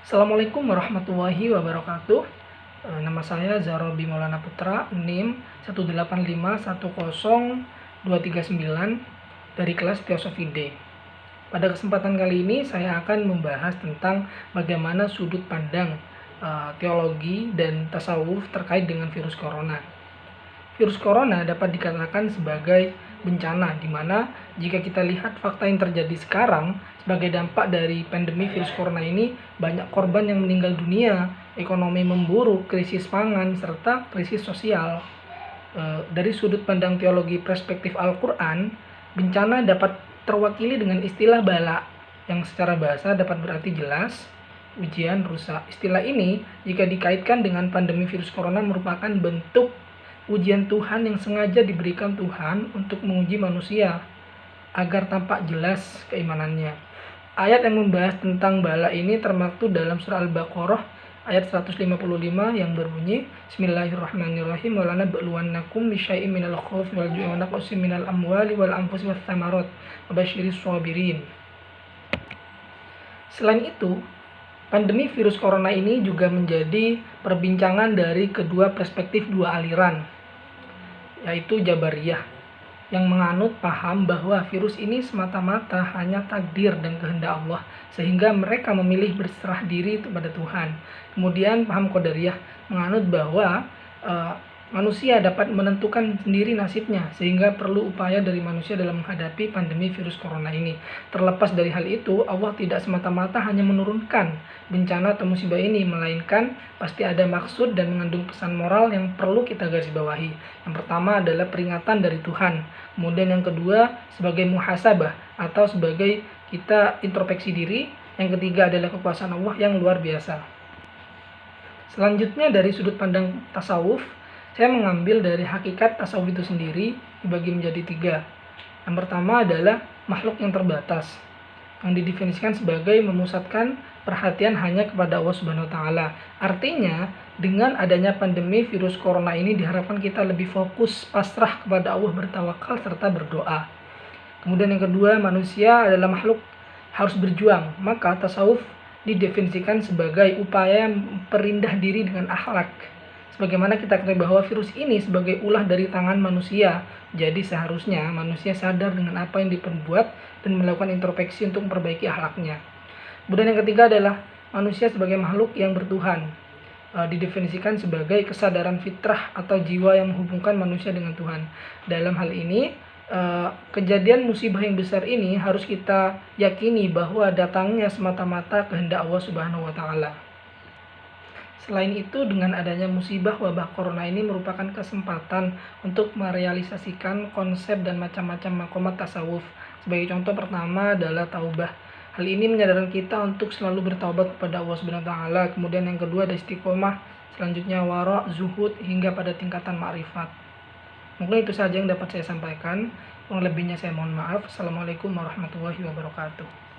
Assalamualaikum warahmatullahi wabarakatuh. Nama saya Zarobi Maulana Putra, NIM 185100239 dari kelas Teosofi D. Pada kesempatan kali ini saya akan membahas tentang bagaimana sudut pandang teologi dan tasawuf terkait dengan virus corona. Virus corona dapat dikatakan sebagai bencana, di mana jika kita lihat fakta yang terjadi sekarang sebagai dampak dari pandemi virus corona ini, banyak korban yang meninggal dunia, ekonomi memburuk, krisis pangan, serta krisis sosial. Dari sudut pandang teologi perspektif Al-Quran, bencana dapat terwakili dengan istilah bala, yang secara bahasa dapat berarti jelas, ujian, rusak. Istilah ini jika dikaitkan dengan pandemi virus corona merupakan bentuk ujian Tuhan yang sengaja diberikan Tuhan untuk menguji manusia agar tampak jelas keimanannya. Ayat yang membahas tentang bala ini termaktub dalam surah Al-Baqarah ayat 155 yang berbunyi Bismillahirrahmanirrahim wa lanabluwannakum bisyai'in minal khaufi wal ju'i wa naqsin minal amwali wal anfusi wath thamarat wa basyiris shabirin. Selain itu, pandemi virus corona ini juga menjadi perbincangan dari kedua perspektif dua aliran, yaitu Jabariyah, yang menganut paham bahwa virus ini semata-mata hanya takdir dan kehendak Allah, sehingga mereka memilih berserah diri kepada Tuhan. Kemudian paham Qadariyah menganut bahwa manusia dapat menentukan sendiri nasibnya, sehingga perlu upaya dari manusia dalam menghadapi pandemi virus corona ini. Terlepas dari hal itu, Allah tidak semata-mata hanya menurunkan bencana atau musibah ini, melainkan pasti ada maksud dan mengandung pesan moral yang perlu kita garis bawahi. Yang pertama adalah peringatan dari Tuhan, kemudian yang kedua sebagai muhasabah atau sebagai kita introspeksi diri, yang ketiga adalah kekuasaan Allah yang luar biasa. Selanjutnya dari sudut pandang tasawuf, saya mengambil dari hakikat tasawuf itu sendiri dibagi menjadi tiga. Yang pertama adalah makhluk yang terbatas, yang didefinisikan sebagai memusatkan perhatian hanya kepada Allah Subhanahu wa Ta'ala. Artinya, dengan adanya pandemi virus corona ini diharapkan kita lebih fokus pasrah kepada Allah, bertawakal serta berdoa. Kemudian yang kedua, manusia adalah makhluk harus berjuang. Maka tasawuf didefinisikan sebagai upaya memperindah diri dengan akhlak. Sebagaimana kita ketahui bahwa virus ini sebagai ulah dari tangan manusia, jadi seharusnya manusia sadar dengan apa yang diperbuat dan melakukan introspeksi untuk memperbaiki akhlaknya. Kemudian yang ketiga adalah manusia sebagai makhluk yang bertuhan, didefinisikan sebagai kesadaran fitrah atau jiwa yang menghubungkan manusia dengan Tuhan. Dalam hal ini, kejadian musibah yang besar ini harus kita yakini bahwa datangnya semata-mata kehendak Allah Subhanahu wa Ta'ala. Selain itu, dengan adanya musibah wabah corona ini merupakan kesempatan untuk merealisasikan konsep dan macam-macam makomat tasawuf. Sebagai contoh pertama adalah taubah. Hal ini menyadarkan kita untuk selalu bertaubat kepada Allah Subhanahu wa Ta'ala. Kemudian yang kedua ada istiqomah, selanjutnya wara', zuhud, hingga pada tingkatan ma'rifat. Mungkin itu saja yang dapat saya sampaikan. Kurang lebihnya saya mohon maaf. Assalamualaikum warahmatullahi wabarakatuh.